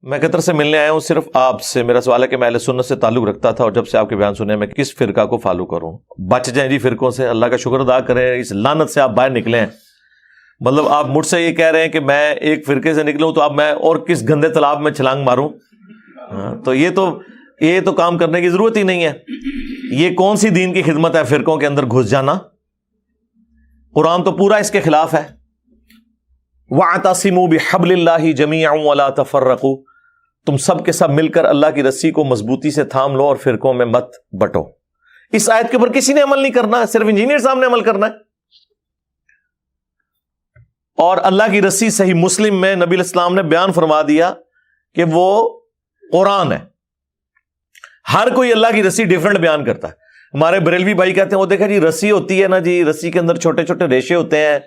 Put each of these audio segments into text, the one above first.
میں قطر سے ملنے آیا ہوں صرف آپ سے. میرا سوال ہے کہ میں اہل سنت سے تعلق رکھتا تھا اور جب سے آپ کے بیان سنے میں کس فرقہ کو فالو کروں؟ بچ جائیں جی فرقوں سے. اللہ کا شکر ادا کریں اس لعنت سے آپ باہر نکلے ہیں. مطلب آپ مجھ سے یہ کہہ رہے ہیں کہ میں ایک فرقے سے نکلوں تو اب میں اور کس گندے تالاب میں چھلانگ ماروں؟ تو یہ تو کام کرنے کی ضرورت ہی نہیں ہے. یہ کون سی دین کی خدمت ہے فرقوں کے اندر گھس جانا؟ قرآن تو پورا اس کے خلاف ہے. وَاعْتَصِمُوا بِحَبْلِ اللَّهِ جَمِيعًا وَلَا تَفَرَّقُوا. تم سب کے سب مل کر اللہ کی رسی کو مضبوطی سے تھام لو اور فرقوں میں مت بٹو. اس آیت کے اوپر کسی نے عمل نہیں کرنا ہے, صرف انجینئر صاحب نے عمل کرنا ہے. اور اللہ کی رسی صحیح مسلم میں نبی علیہ السلام نے بیان فرما دیا کہ وہ قرآن ہے. ہر کوئی اللہ کی رسی ڈیفرنٹ بیان کرتا ہے. ہمارے بریلوی بھائی کہتے ہیں وہ دیکھا جی رسی ہوتی ہے نا جی, رسی کے اندر چھوٹے چھوٹے ریشے ہوتے ہیں,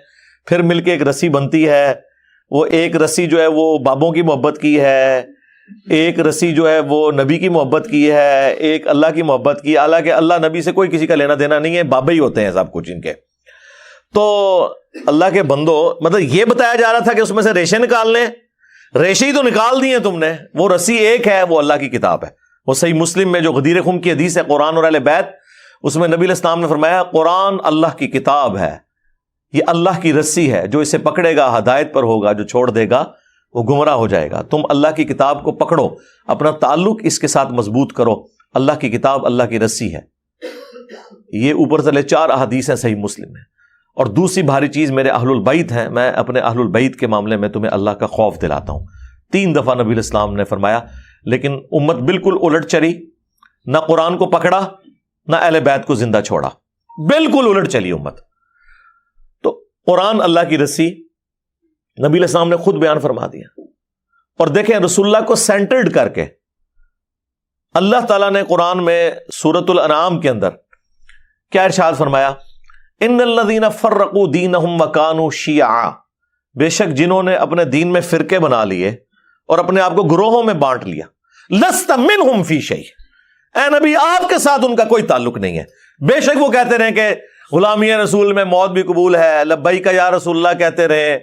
پھر مل کے ایک رسی بنتی ہے. وہ ایک رسی جو ہے وہ بابوں کی محبت کی ہے, ایک رسی جو ہے وہ نبی کی محبت کی ہے, ایک اللہ کی محبت کی. حالانکہ اللہ نبی سے کوئی کسی کا لینا دینا نہیں ہے, بابے ہی ہوتے ہیں سب کچھ ان کے. تو اللہ کے بندو, مطلب یہ بتایا جا رہا تھا کہ اس میں سے ریشے نکال لیں, ریشے ہی تو نکال دیے تم نے. وہ رسی ایک ہے, وہ اللہ کی کتاب ہے. وہ صحیح مسلم میں جو غدیر خم کی حدیث ہے قرآن اور اہل بیت, اس میں نبی علیہ السلام نے فرمایا قرآن اللہ کی کتاب ہے, یہ اللہ کی رسی ہے, جو اسے پکڑے گا ہدایت پر ہوگا, جو چھوڑ دے گا وہ گمراہ ہو جائے گا. تم اللہ کی کتاب کو پکڑو, اپنا تعلق اس کے ساتھ مضبوط کرو. اللہ کی کتاب اللہ کی رسی ہے. یہ اوپر سے 4 احادیث ہیں صحیح مسلم میں. اور دوسری بھاری چیز میرے اہل البیت ہیں. میں اپنے اہل البیت کے معاملے میں تمہیں اللہ کا خوف دلاتا ہوں. 3 دفعہ نبی علیہ السلام نے فرمایا, لیکن امت بالکل الٹ چلی, نہ قرآن کو پکڑا نہ اہل بیت کو زندہ چھوڑا, بالکل الٹ چلی امت. تو قرآن اللہ کی رسی نبی علیہ السلام نے خود بیان فرما دیا. اور دیکھیں رسول اللہ کو سینٹرڈ کر کے اللہ تعالیٰ نے قرآن میں سورۃ الانعام کے اندر کیا ارشاد فرمایا, ان الذین فرقوا دینہم وکانوا شیعا. بے شک جنہوں نے اپنے دین میں فرقے بنا لیے اور اپنے آپ کو گروہوں میں بانٹ لیا. لست منہم فی شیء, اے نبی آپ کے ساتھ ان کا کوئی تعلق نہیں ہے. بے شک وہ کہتے رہے کہ غلامی رسول میں موت بھی قبول ہے, لبیک یا رسول اللہ کہتے رہے,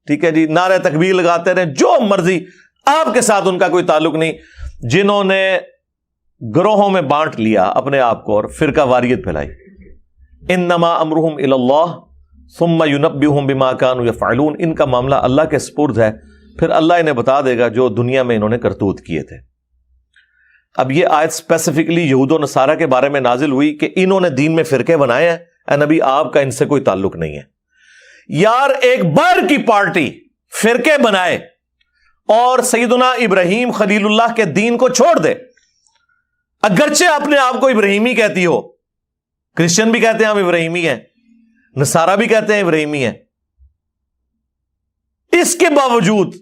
ٹھیک ہے جی, نعرہ تکبیر لگاتے رہے, جو مرضی, آپ کے ساتھ ان کا کوئی تعلق نہیں. جنہوں نے گروہوں میں بانٹ لیا اپنے آپ کو اور فرقہ واریت پھیلائی, انما امرہم الی اللہ ثم ینبئہم بما کانوا یفعلون. ان کا معاملہ اللہ کے سپرد ہے, پھر اللہ انہیں بتا دے گا جو دنیا میں انہوں نے کرتوت کیے تھے. اب یہ آیت اسپیسیفکلی یہود و نصارہ کے بارے میں نازل ہوئی کہ انہوں نے دین میں فرقے بنائے ہیں. اے نبی آپ کا ان سے کوئی تعلق نہیں ہے. یار ایک باہر کی پارٹی فرقے بنائے اور سیدنا ابراہیم خلیل اللہ کے دین کو چھوڑ دے, اگرچہ اپنے آپ کو ابراہیمی کہتی ہو, کرسچن بھی کہتے ہیں ہم ابراہیمی ہیں, نصارہ بھی کہتے ہیں ابراہیمی ہیں, اس کے باوجود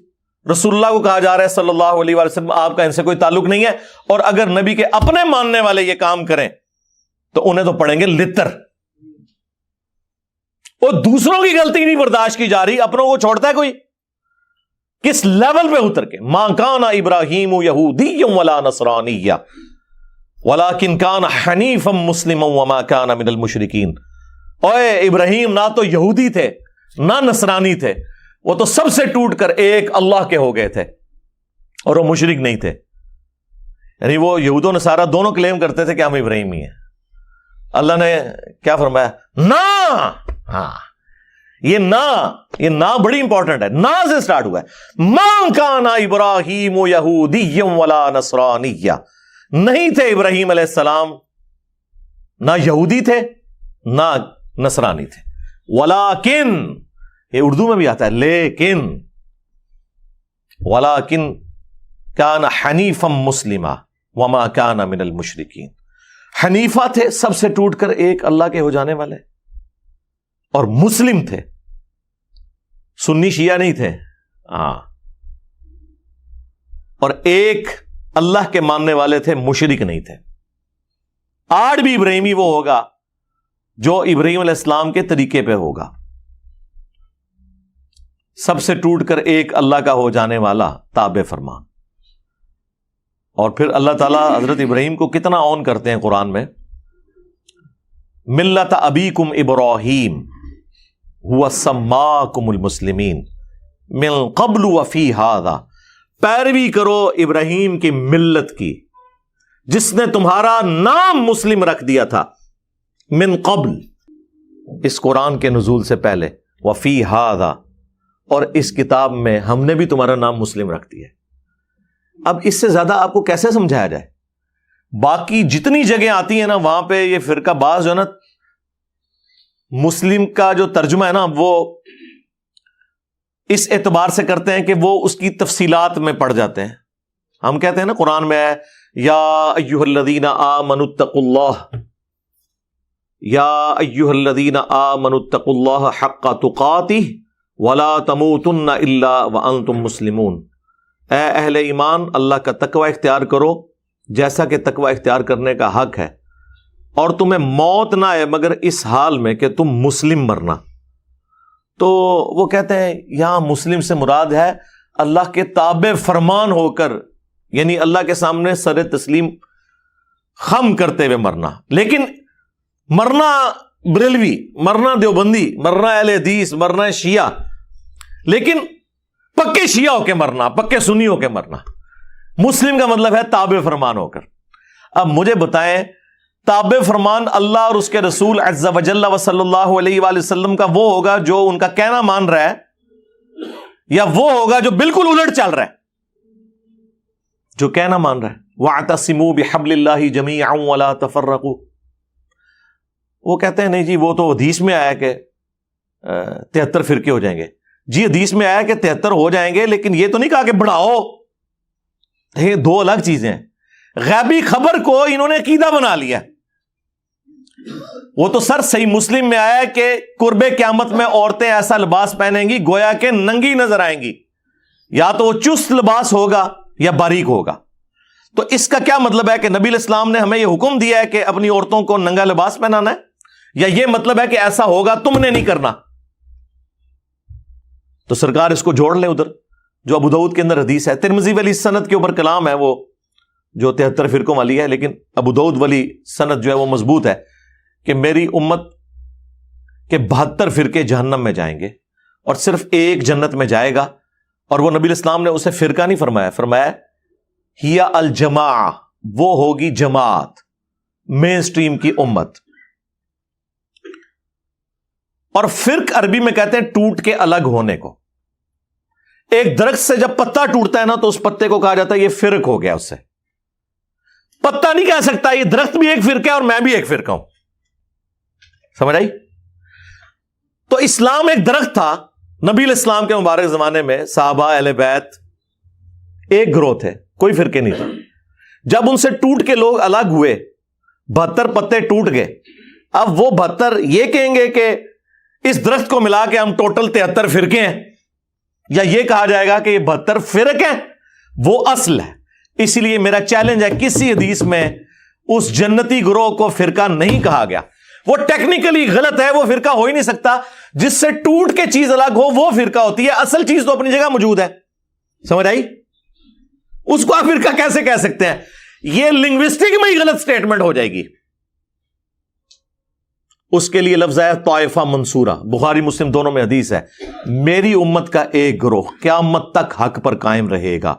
رسول اللہ کو کہا جا رہا ہے صلی اللہ علیہ وسلم آپ کا ان سے کوئی تعلق نہیں ہے. اور اگر نبی کے اپنے ماننے والے یہ کام کریں تو انہیں تو پڑیں گے لتر. وہ دوسروں کی غلطی نہیں برداشت کی جا رہی, اپنوں کو چھوڑتا ہے کوئی؟ کس لیول پہ اتر کے, ما کان ابراہیم یہودی ولا نصرانی ولکن کان حنیفا مسلما وما کان من المشرکین. اوے ابراہیم نہ تو یہودی تھے نہ نصرانی تھے, وہ تو سب سے ٹوٹ کر ایک اللہ کے ہو گئے تھے اور وہ مشرک نہیں تھے. یعنی وہ یہود و نصارہ دونوں کلیم کرتے تھے کہ ہم ابراہیمی ہیں. اللہ نے کیا فرمایا, نہ, ہاں یہ نہ بڑی امپورٹنٹ ہے, نہ سے سٹارٹ ہوا ہے. ما کان ابراہیم یہودی ولا نصرانی, نہیں تھے ابراہیم علیہ السلام نہ یہودی تھے نہ نصرانی تھے. ولیکن, یہ اردو میں بھی آتا ہے لیکن, ولیکن کان حنیفا مسلما وما کان من المشرکین. حنیفہ تھے, سب سے ٹوٹ کر ایک اللہ کے ہو جانے والے, اور مسلم تھے, سنی شیعہ نہیں تھے. ہاں, اور ایک اللہ کے ماننے والے تھے, مشرک نہیں تھے. آج بھی ابراہیمی وہ ہوگا جو ابراہیم علیہ السلام کے طریقے پہ ہوگا, سب سے ٹوٹ کر ایک اللہ کا ہو جانے والا, تابع فرمان. اور پھر اللہ تعالیٰ حضرت ابراہیم کو کتنا آن کرتے ہیں قرآن میں, ملت ابیکم ابراہیم هو سماکم المسلمین من قبل وفی ھذا پیروی کرو ابراہیم کی ملت کی جس نے تمہارا نام مسلم رکھ دیا تھا من قبل، اس قرآن کے نزول سے پہلے، وفی ھذا، اور اس کتاب میں ہم نے بھی تمہارا نام مسلم رکھ دیا ہے۔ اب اس سے زیادہ آپ کو کیسے سمجھایا جائے؟ باقی جتنی جگہیں آتی ہیں نا وہاں پہ یہ فرقہ باز جو ہے نا مسلم کا جو ترجمہ ہے نا وہ اس اعتبار سے کرتے ہیں کہ وہ اس کی تفصیلات میں پڑ جاتے ہیں۔ ہم کہتے ہیں نا قرآن میں ہے یا ایھا الذین آمنوا اتقوا اللہ، یا ایھا الذین آمنوا اتقوا اللہ حق تقاتہ ولا تموتن الا وانتم مسلمون، اے اہل ایمان اللہ کا تقوی اختیار کرو جیسا کہ تقوی اختیار کرنے کا حق ہے، اور تمہیں موت نہ آئے مگر اس حال میں کہ تم مسلم مرنا۔ تو وہ کہتے ہیں یہاں مسلم سے مراد ہے اللہ کے تابع فرمان ہو کر، یعنی اللہ کے سامنے سر تسلیم خم کرتے ہوئے مرنا۔ لیکن مرنا بریلوی، مرنا دیوبندی، مرنا اہل حدیث، مرنا شیعہ، لیکن پکے شیعہ ہو کے مرنا، پکے سنی ہو کے مرنا۔ مسلم کا مطلب ہے تابع فرمان ہو کر۔ اب مجھے بتائیں تابع فرمان اللہ اور اس کے رسول عز و جل و صلی اللہ علیہ وآلہ وسلم کا وہ ہوگا جو ان کا کہنا مان رہا ہے، یا وہ ہوگا جو بالکل الٹ چل رہا ہے؟ جو کہنا مان رہا ہے وَاعْتَصِمُوا بِحَبْلِ اللَّهِ جَمِيعًا وَلَا تَفَرَّقُوا، وہ کہتے ہیں نہیں جی وہ تو حدیث میں آیا کہ 73 فرقے ہو جائیں گے۔ جی حدیث میں آیا کہ 73 ہو جائیں گے، لیکن یہ تو نہیں کہا کہ بڑھاؤ۔ یہ دو الگ چیزیں ہیں۔ غیبی خبر کو انہوں نے عقیدہ بنا لیا۔ وہ تو سر صحیح مسلم میں آیا ہے کہ قرب قیامت میں عورتیں ایسا لباس پہنیں گی گویا کہ ننگی نظر آئیں گی، یا تو وہ چست لباس ہوگا یا باریک ہوگا۔ تو اس کا کیا مطلب ہے کہ نبی علیہ السلام نے ہمیں یہ حکم دیا ہے کہ اپنی عورتوں کو ننگا لباس پہنانا ہے، یا یہ مطلب ہے کہ ایسا ہوگا تم نے نہیں کرنا؟ تو سرکار اس کو جوڑ لیں ادھر جو ابو داؤد کے اندر حدیث ہے۔ ترمذی والی سند کے اوپر کلام ہے وہ جو 73 فرقوں والی ہے، لیکن ابو داؤد والی سند جو ہے وہ مضبوط ہے کہ میری امت کے 72 فرقے جہنم میں جائیں گے اور صرف ایک جنت میں جائے گا، اور وہ نبی الاسلام نے اسے فرقہ نہیں فرمایا، فرمایا ہی الجماع، وہ ہوگی جماعت، مین سٹریم کی امت۔ اور فرق عربی میں کہتے ہیں ٹوٹ کے الگ ہونے کو۔ ایک درخت سے جب پتا ٹوٹتا ہے نا تو اس پتے کو کہا جاتا ہے یہ فرق ہو گیا، اس سے پتا نہیں کہہ سکتا یہ درخت بھی ایک فرقہ ہے اور میں بھی ایک فرقہ ہوں۔ سمجھ آئی؟ تو اسلام ایک درخت تھا، نبی علیہ السلام کے مبارک زمانے میں صحابہ اہل بیت ایک گروہ تھے، کوئی فرقے نہیں تھے۔ جب ان سے ٹوٹ کے لوگ الگ ہوئے، 72 پتے ٹوٹ گئے، اب وہ 72 یہ کہیں گے کہ اس درخت کو ملا کے ہم ٹوٹل 73 فرقے ہیں، یا یہ کہا جائے گا کہ یہ 72 فرق ہیں، وہ اصل ہے۔ اسی لیے میرا چیلنج ہے کسی حدیث میں اس جنتی گروہ کو فرقہ نہیں کہا گیا۔ وہ ٹیکنیکلی غلط ہے، وہ فرقہ ہو ہی نہیں سکتا۔ جس سے ٹوٹ کے چیز الگ ہو وہ فرقہ ہوتی ہے، اصل چیز تو اپنی جگہ موجود ہے۔ سمجھ آئی؟ اس کو آپ فرقہ کیسے کہہ سکتے ہیں؟ یہ لنگوسٹک میں ہی غلط سٹیٹمنٹ ہو جائے گی۔ اس کے لیے لفظ ہے طائفہ منصورہ، بخاری مسلم دونوں میں حدیث ہے، میری امت کا ایک گروہ قیامت تک حق پر قائم رہے گا،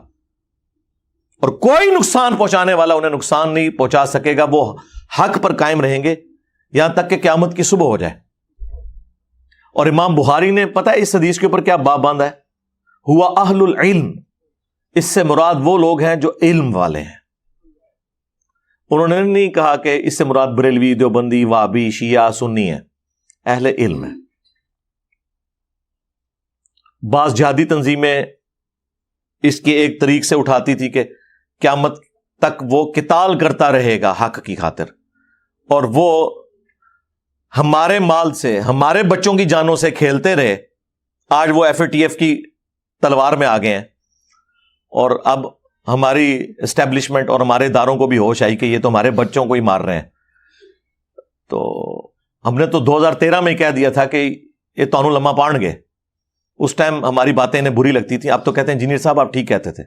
اور کوئی نقصان پہنچانے والا انہیں نقصان نہیں پہنچا سکے گا، وہ حق پر قائم رہیں گے یہاں تک کہ قیامت کی صبح ہو جائے۔ اور امام بخاری نے پتہ ہے اس حدیث کے اوپر کیا باب باندھا ہے؟ ہوا اہل العلم، اس سے مراد وہ لوگ ہیں جو علم والے ہیں۔ انہوں نے نہیں کہا کہ اس سے مراد بریلوی، دیوبندی، وہابی، شیعہ، سنی ہے، اہل علم ہے۔ بعض جہادی تنظیمیں اس کی ایک طریق سے اٹھاتی تھی کہ قیامت تک وہ قتال کرتا رہے گا حق کی خاطر، اور وہ ہمارے مال سے، ہمارے بچوں کی جانوں سے کھیلتے رہے۔ آج وہ FATF کی تلوار میں آ گئے ہیں، اور اب ہماری اسٹیبلشمنٹ اور ہمارے اداروں کو بھی ہوش آئی کہ یہ تو ہمارے بچوں کو ہی مار رہے ہیں۔ تو ہم نے تو 2013 میں ہی کہہ دیا تھا کہ یہ تانوں لمحہ پان گئے۔ اس ٹائم ہماری باتیں انہیں بری لگتی تھی، اب تو کہتے ہیں انجینئر صاحب آپ ٹھیک کہتے تھے۔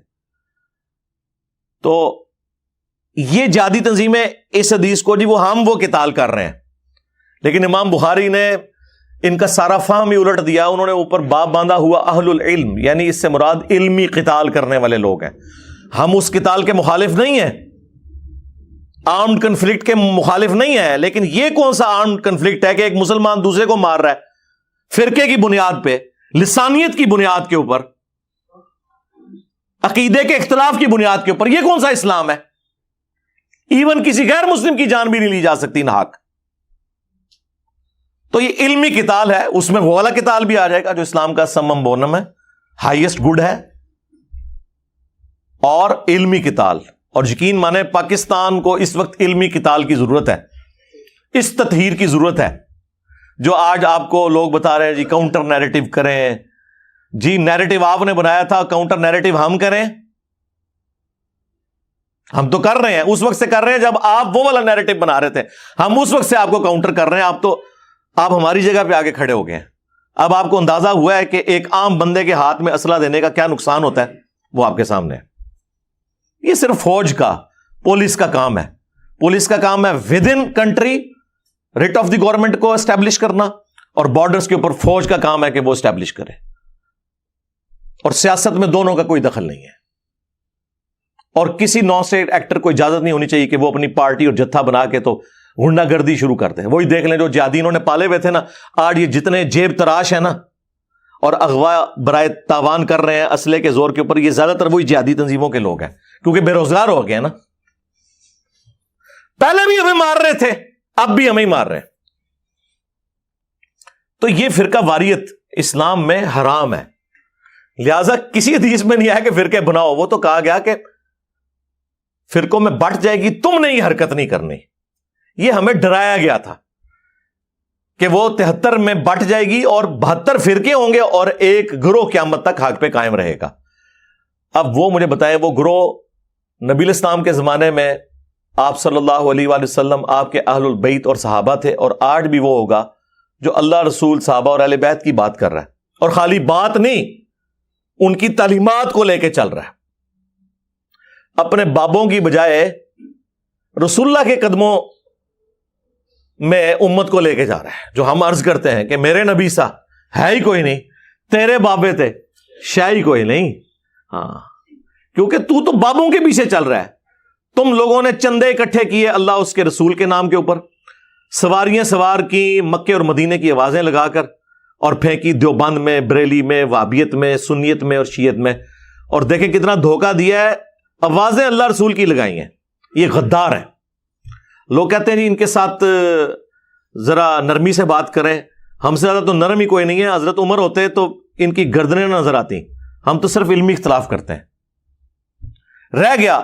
تو یہ جہادی تنظیمیں اس حدیث کو جی وہ قتال کر رہے ہیں، لیکن امام بخاری نے ان کا سارا فہم ہی الٹ دیا. انہوں نے اوپر باب باندھا ہوا اہل العلم، یعنی اس سے مراد علمی قتال کرنے والے لوگ ہیں. ہم اس قتال کے مخالف نہیں ہیں، آرمڈ کنفلکٹ کے مخالف نہیں ہیں، لیکن یہ کون سا آرمڈ کنفلکٹ ہے کہ ایک مسلمان دوسرے کو مار رہا ہے فرقے کی بنیاد پہ، لسانیت کی بنیاد کے اوپر، عقیدے کے اختلاف کی بنیاد کے اوپر؟ یہ کون سا اسلام ہے؟ ایون کسی غیر مسلم کی جان بھی نہیں لی جا سکتی ناحق. تو یہ علمی قتال ہے، اس میں وہ والا قتال بھی آ جائے گا جو اسلام کا سمم بونم ہے، ہائیسٹ گڈ ہے، اور علمی قتال. اور یقین مانے پاکستان کو اس وقت علمی قتال کی ضرورت ہے، اس تطہیر کی ضرورت ہے. جو آج آپ کو لوگ بتا رہے ہیں جی کاؤنٹر نیریٹو کریں، جی نیریٹو آپ نے بنایا تھا، کاؤنٹر نیریٹو ہم کریں. ہم تو کر رہے ہیں، اس وقت سے کر رہے ہیں جب آپ وہ والا نیریٹو بنا رہے تھے. ہم اس وقت سے آپ کو کاؤنٹر کر رہے ہیں. آپ ہماری جگہ پہ آگے کھڑے ہو گئے ہیں. اب آپ کو اندازہ ہوا ہے کہ ایک عام بندے کے ہاتھ میں اسلحہ دینے کا کیا نقصان ہوتا ہے، وہ آپ کے سامنے ہے. یہ صرف فوج کا، پولیس کا کام ہے. پولیس کا کام ہے with in country rate of the government کو اسٹیبلش کرنا، اور بارڈرز کے اوپر فوج کا کام ہے کہ وہ اسٹیبلش کرے. اور سیاست میں دونوں کا کوئی دخل نہیں ہے. اور کسی نان اسٹیٹ ایکٹر کو اجازت نہیں ہونی چاہیے کہ وہ اپنی پارٹی اور جتھا بنا کے تو غنڈہ گردی شروع کرتے ہیں. وہی دیکھ لیں جو جہادی انہوں نے پالے ہوئے تھے نا، آج یہ جتنے جیب تراش ہیں نا اور اغوا برائے تاوان کر رہے ہیں اسلحے کے زور کے اوپر، یہ زیادہ تر وہی جہادی تنظیموں کے لوگ ہیں، کیونکہ بے روزگار ہو گئے نا. پہلے بھی ہمیں مار رہے تھے، اب بھی ہمیں مار رہے ہیں. تو یہ فرقہ واریت اسلام میں حرام ہے. لہذا کسی حدیث میں نہیں آیا کہ فرقے بناؤ. وہ تو کہا گیا کہ فرقوں میں بٹ جائے گی، تم نے یہ حرکت نہیں کرنی. یہ ہمیں ڈرایا گیا تھا کہ وہ 73 میں بٹ جائے گی اور 72 فرقے ہوں گے اور ایک گروہ قیامت تک حق پہ قائم رہے گا. اب وہ مجھے بتائیں، وہ گروہ نبی الاسلام کے زمانے میں آپ صلی اللہ علیہ وآلہ وسلم، آپ کے اہل البیت اور صحابہ تھے، اور آج بھی وہ ہوگا جو اللہ رسول صحابہ اور اہل بیت کی بات کر رہا ہے، اور خالی بات نہیں، ان کی تعلیمات کو لے کے چل رہا ہے. اپنے بابوں کی بجائے رسول اللہ کے قدموں میں امت کو لے کے جا رہا ہے. جو ہم عرض کرتے ہیں کہ میرے نبی سا ہے ہی کوئی نہیں، تیرے بابے تھے شاہی کوئی نہیں. ہاں، کیونکہ تو بابوں کے پیچھے چل رہا ہے. تم لوگوں نے چندے اکٹھے کیے اللہ اس کے رسول کے نام کے اوپر، سواریاں سوار کی مکے اور مدینے کی آوازیں لگا کر، اور پھینکی دیوبند میں، بریلی میں، وہابیت میں، سنیت میں اور شیعت میں. اور دیکھیں کتنا دھوکہ دیا ہے، آوازیں اللہ رسول کی لگائی ہیں. یہ غدار ہیں. لوگ کہتے ہیں جی ان کے ساتھ ذرا نرمی سے بات کریں. ہم سے زیادہ تو نرم ہی کوئی نہیں ہے. حضرت عمر ہوتے تو ان کی گردنیں نظر آتی. ہم تو صرف علمی اختلاف کرتے ہیں. رہ گیا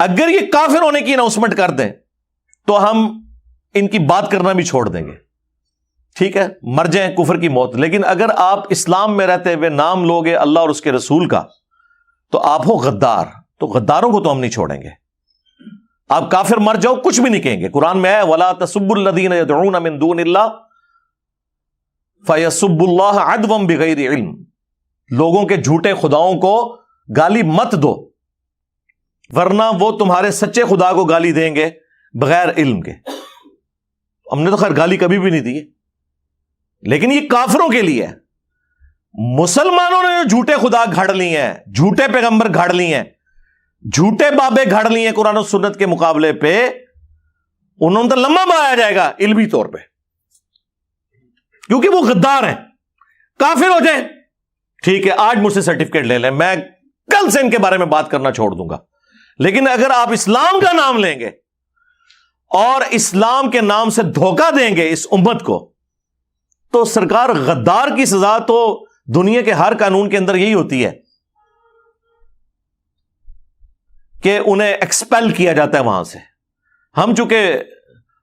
اگر یہ کافر ہونے کی اناؤنسمنٹ کر دیں تو ہم ان کی بات کرنا بھی چھوڑ دیں گے. ٹھیک ہے، مر جائیں کفر کی موت. لیکن اگر آپ اسلام میں رہتے ہوئے نام لوگے اللہ اور اس کے رسول کا تو آپ ہو غدار. تو غداروں کو تو ہم نہیں چھوڑیں گے. آپ کافر مر جاؤ کچھ بھی نہیں کہیں گے. قرآن میں ہے وَلَا تَسُبُّوا الَّذِينَ يَدْعُونَ مِن دُونِ اللَّهِ فَيَسُبُّوا اللَّهَ عَدْوًا بِغَيْرِ عِلْمٍ. لوگوں کے جھوٹے خداؤں کو گالی مت دو، ورنہ وہ تمہارے سچے خدا کو گالی دیں گے بغیر علم کے. ہم نے تو خیر گالی کبھی بھی نہیں دی، لیکن یہ کافروں کے لیے ہے. مسلمانوں نے جو جھوٹے خدا گھڑ لی ہیں، جھوٹے پیغمبر گھڑ لی ہیں، جھوٹے بابے گھڑ لی ہیں قرآن و سنت کے مقابلے پہ، انہوں نے تو لمبا بنایا جائے گا علمی طور پہ، کیونکہ وہ غدار ہیں. کافر ہو جائیں ٹھیک ہے، آج مجھ سے سرٹیفکیٹ لے لیں، میں کل سے ان کے بارے میں بات کرنا چھوڑ دوں گا. لیکن اگر آپ اسلام کا نام لیں گے اور اسلام کے نام سے دھوکہ دیں گے اس امت کو، تو سرکار غدار کی سزا تو دنیا کے ہر قانون کے اندر یہی ہوتی ہے کہ انہیں ایکسپیل کیا جاتا ہے وہاں سے. ہم چونکہ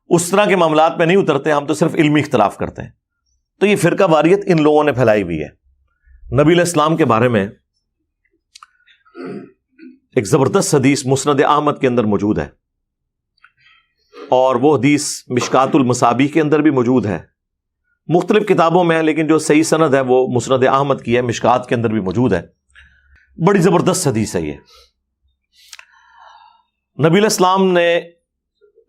اس طرح کے معاملات میں نہیں اترتے، ہم تو صرف علمی اختلاف کرتے ہیں. تو یہ فرقہ واریت ان لوگوں نے پھیلائی ہوئی ہے. نبی علیہ السلام کے بارے میں ایک زبردست حدیث مسند احمد کے اندر موجود ہے، اور وہ حدیث مشکات المصابیح کے اندر بھی موجود ہے. مختلف کتابوں میں ہے، لیکن جو صحیح سند ہے وہ مسند احمد کی ہے، مشکات کے اندر بھی موجود ہے. بڑی زبردست حدیث ہے یہ. نبی علیہ السلام نے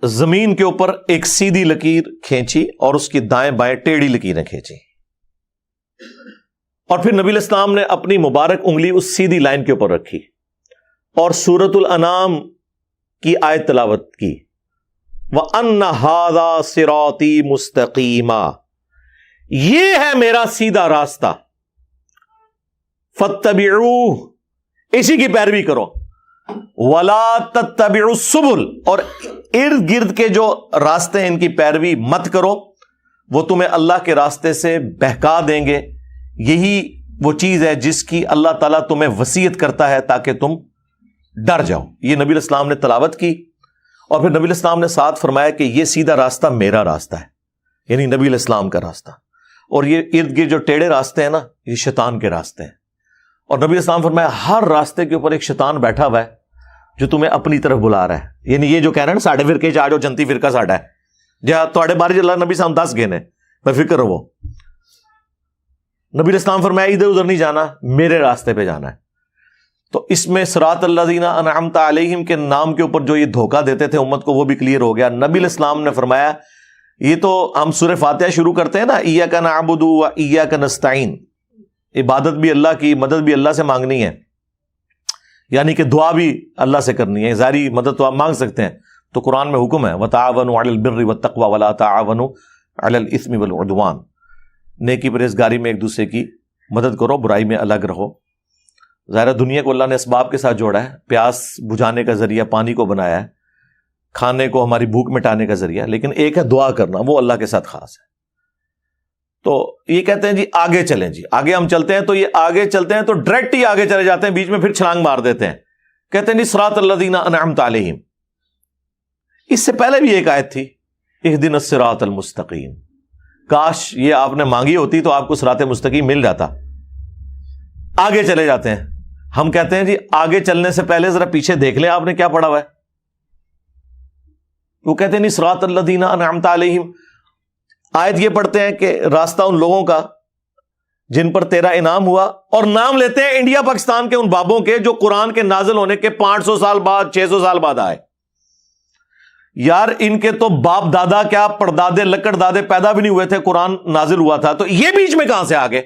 زمین کے اوپر ایک سیدھی لکیر کھینچی اور اس کی دائیں بائیں ٹیڑھی لکیریں کھینچی، اور پھر نبی علیہ السلام نے اپنی مبارک انگلی اس سیدھی لائن کے اوپر رکھی اور سورۃ الانعام کی آیت تلاوت کی، وَأَنَّ هَذَا صِرَاطِي مُسْتَقِيمًا، یہ ہے میرا سیدھا راستہ، فَاتَّبِعُوهُ، اسی کی پیروی کرو، وَلَا تَتَّبِعُوا السُّبُلَ، اور ارد گرد کے جو راستے ہیں ان کی پیروی مت کرو، وہ تمہیں اللہ کے راستے سے بہکا دیں گے۔ یہی وہ چیز ہے جس کی اللہ تعالیٰ تمہیں وصیت کرتا ہے تاکہ تم ڈر جاؤ۔ یہ نبی علیہ السلام نے تلاوت کی، اور پھر نبی علیہ السلام نے ساتھ فرمایا کہ یہ سیدھا راستہ میرا راستہ ہے، یعنی نبی علیہ السلام کا راستہ، اور یہ ارد گرد جو ٹیڑھے راستے ہیں نا، یہ شیطان کے راستے ہیں۔ اور نبی علیہ السلام فرمایا ہر راستے کے اوپر ایک شیطان بیٹھا ہوا ہے جو تمہیں اپنی طرف بلا رہا ہے، یعنی یہ جو کہہ رہے ہیں نا ساڈے فرقے چ آ جاؤ، جنتی فرقہ ساڈا ہے، جہاں تواڈے بارے اللہ نبی صاحب 10 گنے بے فکر رہو۔ نبی علیہ السلام فرمایا ادھر ادھر نہیں جانا، میرے راستے پہ جانا ہے۔ تو اس میں صراط الذین انعمت علیہم کے نام کے اوپر جو یہ دھوکہ دیتے تھے امت کو، وہ بھی کلیئر ہو گیا۔ نبی علیہ السلام نے فرمایا یہ تو ہم سورہ فاتحہ شروع کرتے ہیں نا، ایاک نعبد و ایاک نستعین، عبادت بھی اللہ کی، مدد بھی اللہ سے مانگنی ہے، یعنی کہ دعا بھی اللہ سے کرنی ہے، ظاہری مدد تو آپ مانگ سکتے ہیں، تو قرآن میں حکم ہے وَتَعَاوَنُوا عَلَى الْبِرِّ وَالتَّقْوَى وَلَا تَعَاوَنُوا عَلَى الْإِثْمِ وَالْعُدْوَانِ، نیکی پرہیزگاری میں ایک دوسرے کی مدد کرو، برائی میں الگ رہو۔ ظاہر دنیا کو اللہ نے اسباب کے ساتھ جوڑا ہے، پیاس بجھانے کا ذریعہ پانی کو بنایا ہے، کھانے کو ہماری بھوک مٹانے کا ذریعہ، لیکن ایک ہے دعا کرنا، وہ اللہ کے ساتھ خاص ہے۔ تو یہ کہتے ہیں جی آگے چلیں، جی آگے ہم چلتے ہیں، تو یہ آگے چلتے ہیں تو ڈائریکٹ ہی آگے چلے جاتے ہیں، بیچ میں پھر چھلانگ مار دیتے ہیں، کہتے ہیں جی صراط الذین انعمت علیہم۔ اس سے پہلے بھی ایک آیت تھی اہدنا الصراط المستقیم، کاش یہ آپ نے مانگی ہوتی تو آپ کو صراط مستقیم مل جاتا۔ آگے چلے جاتے ہیں، ہم کہتے ہیں جی آگے چلنے سے پہلے ذرا پیچھے دیکھ لیں آپ نے کیا پڑھا ہوا ہے۔ وہ کہتے ہیں نہیں صراط الذین انعمت علیہم، آیت یہ پڑھتے ہیں کہ راستہ ان لوگوں کا جن پر تیرا انعام ہوا، اور نام لیتے ہیں انڈیا پاکستان کے ان بابوں کے جو قرآن کے نازل ہونے کے 500 سال بعد 600 سال بعد آئے۔ یار ان کے تو باپ دادا کیا پردادے لکڑ دادے پیدا بھی نہیں ہوئے تھے، قرآن نازل ہوا تھا، تو یہ بیچ میں کہاں سے آ گئے؟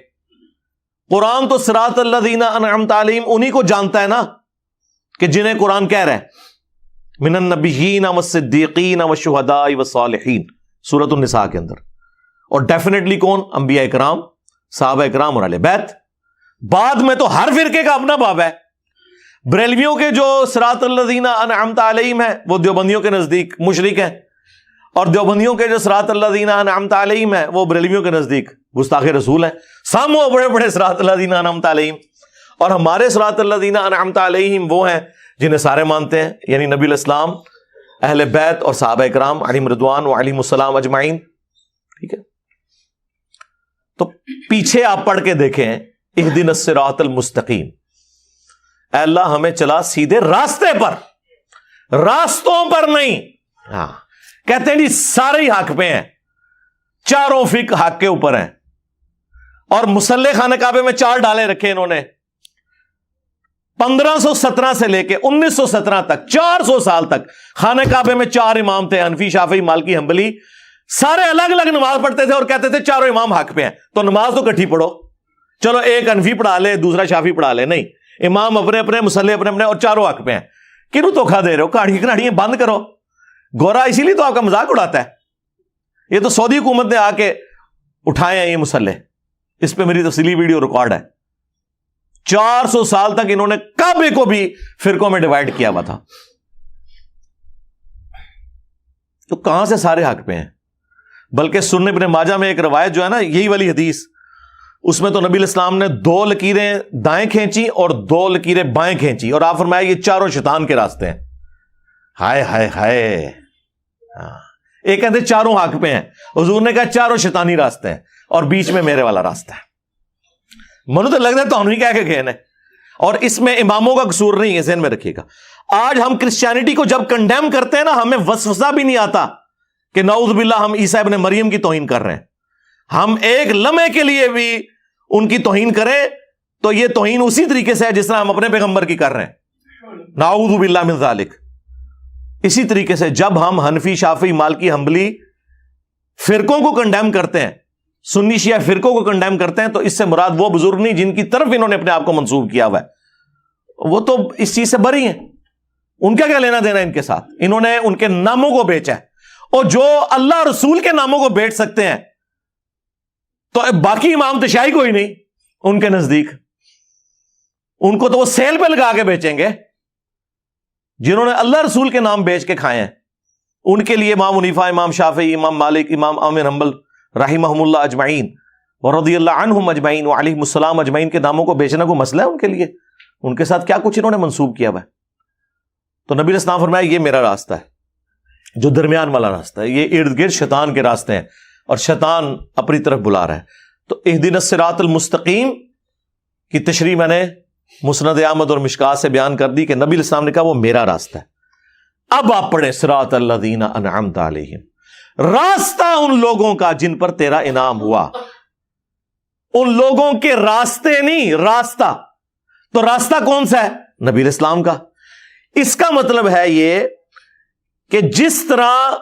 قرآن تو صراط الذین انعمت علیہم انہی کو جانتا ہے نا کہ جنہیں قرآن کہہ رہا ہے من النبیین والصدیقین والشہداء والصالحین، سورۃ النساء کے اندر، اور ڈیفینیٹلی کون؟ انبیاء کرام، صحابہ اکرام اور اہل بیت۔ بعد میں تو ہر فرقے کا اپنا باب ہے۔ بریلویوں کے جو صراط الذین انعمت علیہم ہیں وہ دیوبندیوں کے نزدیک مشرک ہیں، اور دیوبندیوں کے جو صراط الذین انعمت علیہم ہیں وہ بریلویوں کے نزدیک گستاخ رسول ہیں۔ سامو بڑے بڑے صراط الذین انعمت علیہم، اور ہمارے صراط الذین انعمت علیہم وہ ہیں جنہیں سارے مانتے ہیں، یعنی نبی علیہ السلام، اہل بیت اور صحابہ اکرام علیہم رضوان و علیہم السلام اجمعین۔ ٹھیک ہے، تو پیچھے آپ پڑھ کے دیکھیں اہدنا الصراط المستقیم، اے اللہ ہمیں چلا سیدھے راستے پر، راستوں پر نہیں۔ ہاں کہتے ہیں جی سارے ہی حق پہ ہیں، چاروں فقہ حق کے اوپر ہیں، اور مصلی خانہ کعبے میں 4 ڈالے رکھے انہوں نے 1517 سے لے کے 1917 تک، 400 سال تک خانہ کعبے میں 4 امام تھے، حنفی شافعی مالکی حنبلی، سارے الگ الگ نماز پڑھتے تھے اور کہتے تھے چاروں امام حق پہ ہیں، تو نماز تو کٹھی پڑھو، چلو ایک حنفی پڑھا لے دوسرا شافعی پڑھا لے، نہیں، امام اپنے اپنے، مصلی اپنے اپنے، اور چاروں حق پہ ہیں۔ کیوں دھوکھا دے رہے ہو؟ کہاڑیاں بند کرو۔ گورا اسی لیے تو آپ کا مذاق اڑاتا ہے، یہ تو سعودی حکومت نے آ کے اٹھائے ہیں یہ مسلح، اس پہ میری تفصیلی ویڈیو ریکارڈ ہے۔ 400 سال تک انہوں نے کعبے کو بھی فرقوں میں ڈیوائیڈ کیا ہوا تھا، تو کہاں سے سارے حق پہ ہیں؟ بلکہ سنن ابن ماجہ میں ایک روایت جو ہے نا، یہی والی حدیث، اس میں تو نبی علیہ السلام نے 2 لکیریں دائیں کھینچی اور 2 لکیریں بائیں کھینچی، اور آپ فرمایا یہ چاروں شیطان کے راستے ہیں۔ ہائے ہائے ہائے، ایک کہتے چاروں حق پہ ہیں، حضور نے کہا چاروں شیطانی راستے ہیں، اور بیچ میں میرے والا راستہ ہے۔ منو تو لگ رہا ہے تو ہم نہیں کہہ کے گئے نا، اور اس میں اماموں کا قصور نہیں ہے، ذہن میں رکھیے گا۔ آج ہم کرسچینٹی کو جب کنڈیم کرتے ہیں نا، ہمیں وسوسہ بھی نہیں آتا کہ نعوذ باللہ ہم عیسیٰ ابن مریم کی توہین کر رہے ہیں۔ ہم ایک لمحے کے لیے بھی ان کی توہین کریں تو یہ توہین اسی طریقے سے ہے جس طرح ہم اپنے پیغمبر کی کر رہے ہیں، نعوذ باللہ من ذالک۔ اسی طریقے سے جب ہم حنفی، شافعی، مالکی، حنبلی فرقوں کو کنڈیم کرتے ہیں، سنی شیعہ فرقوں کو کنڈیم کرتے ہیں، تو اس سے مراد وہ بزرگ نہیں جن کی طرف انہوں نے اپنے آپ کو منسوب کیا ہوا ہے، وہ تو اس چیز سے بری ہیں، ان کا کیا لینا دینا ان کے ساتھ؟ انہوں نے ان کے ناموں کو بیچا ہے، اور جو اللہ رسول کے ناموں کو بیچ سکتے ہیں تو باقی امام تشیعی کوئی نہیں ان کے نزدیک، ان کو تو وہ سیل پہ لگا کے بیچیں گے۔ جنہوں نے اللہ رسول کے نام بیچ کے کھائے ہیں ان کے لیے امام حنیفہ، امام شافعی، امام مالک، امام احمد حنبل رحمہم اللہ اجمعین ورضی اللہ عنہم اجمعین وعلیہم السلام اجمعین کے ناموں کو بیچنا کوئی مسئلہ ہے ان کے لیے؟ ان کے ساتھ کیا کچھ انہوں نے منسوب کیا ہوا ہے؟ تو نبی علیہ السلام فرمایا یہ میرا راستہ ہے، جو درمیان والا راستہ ہے، یہ ارد گرد شیطان کے راستے ہیں اور شیطان اپنی طرف بلا رہا ہے۔ تو اہدنا الصراط المستقیم کی تشریح میں نے مسند احمد اور مشکات سے بیان کر دی کہ نبی علیہ السلام نے کہا وہ میرا راستہ ہے۔ اب آپ پڑھیں صراط الذین انعمت علیہم، راستہ ان لوگوں کا جن پر تیرا انعام ہوا، ان لوگوں کے راستے نہیں، راستہ۔ تو راستہ کون سا ہے؟ نبی علیہ السلام کا۔ اس کا مطلب ہے یہ کہ جس طرح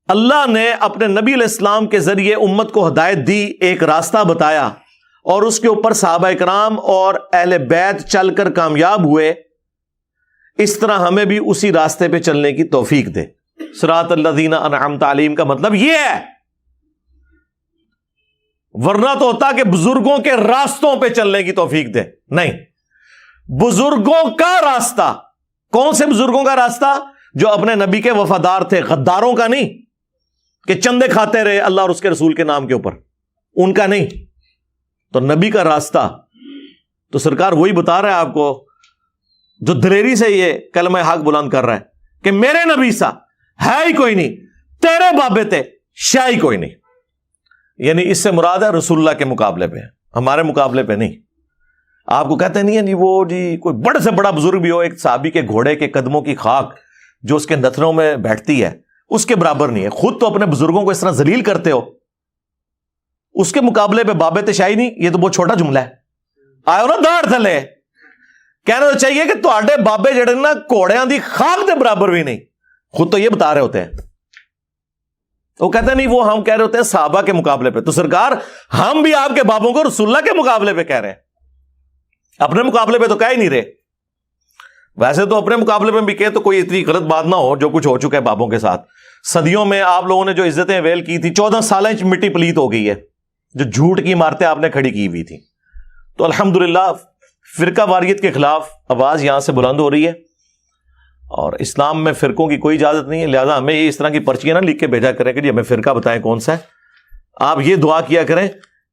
اللہ نے اپنے نبی علیہ السلام کے ذریعے امت کو ہدایت دی، ایک راستہ بتایا، اور اس کے اوپر صحابہ کرام اور اہل بیت چل کر کامیاب ہوئے، اس طرح ہمیں بھی اسی راستے پہ چلنے کی توفیق دے۔ صراط الذین انعمت علیہم کا مطلب یہ ہے، ورنہ تو ہوتا کہ بزرگوں کے راستوں پہ چلنے کی توفیق دے، نہیں، بزرگوں کا راستہ۔ کون سے بزرگوں کا راستہ؟ جو اپنے نبی کے وفادار تھے، غداروں کا نہیں کہ چندے کھاتے رہے اللہ اور اس کے رسول کے نام کے اوپر، ان کا نہیں۔ تو نبی کا راستہ تو سرکار وہی بتا رہا ہے آپ کو جو دلیری سے یہ کلمہ حق بلند کر رہا ہے کہ میرے نبی سا ہے ہی کوئی نہیں، تیرے بابے تے شاہ ہی کوئی نہیں۔ یعنی اس سے مراد ہے رسول اللہ کے مقابلے پہ، ہمارے مقابلے پہ نہیں۔ آپ کو کہتے نہیں ہے جی وہ جی کوئی بڑے سے بڑا بزرگ بھی ہو، ایک صحابی کے گھوڑے کے قدموں کی خاک جو اس کے نتنوں میں بیٹھتی ہے اس کے برابر نہیں ہے۔ خود تو اپنے بزرگوں کو اس طرح ذلیل کرتے ہو، اس کے مقابلے پہ بابے تے شاہی نہیں، یہ تو بہت چھوٹا جملہ ہے۔ آئے نا داڑھ تھلے، کہنا تو چاہیے کہ تواڈے بابے جڑے نا گھوڑیاں دی خاک دے برابر بھی نہیں، خود تو یہ بتا رہے ہوتے ہیں۔ وہ کہتے ہیں نہیں، وہ ہم کہہ رہے ہوتے ہیں صحابہ کے مقابلے پہ۔ تو سرکار ہم بھی آپ کے بابوں کو رسول اللہ کے مقابلے پہ کہہ رہے ہیں، اپنے مقابلے پہ تو کہہ ہی نہیں رہے۔ ویسے تو اپنے مقابلے میں بھی کہے تو کوئی اتنی غلط بات نہ ہو جو کچھ ہو چکا ہے بابوں کے ساتھ۔ صدیوں میں آپ لوگوں نے جو عزتیں ویل کی تھی، 14 سال مٹی پلیت ہو گئی ہے، جو جھوٹ کی عمارتیں آپ نے کھڑی کی ہوئی تھی۔ تو الحمدللہ فرقہ واریت کے خلاف آواز یہاں سے بلند ہو رہی ہے، اور اسلام میں فرقوں کی کوئی اجازت نہیں ہے، لہذا ہمیں یہ اس طرح کی پرچیاں نہ لکھ کے بھیجا کریں کہ جی ہمیں فرقہ بتائیں کون سا ہے۔ آپ یہ دعا کیا کریں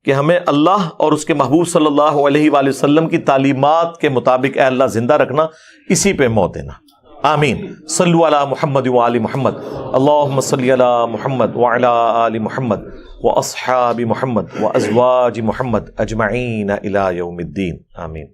کہ ہمیں اللہ اور اس کے محبوب صلی اللہ علیہ وآلہ وسلم کی تعلیمات کے مطابق اے اللہ زندہ رکھنا، اسی پہ موت دینا۔ آمین۔ صلو علی محمد وآل محمد، اللہم صلی علی محمد وعلی آل محمد واصحاب محمد وازواج محمد اجمعین الی یوم الدین، آمین۔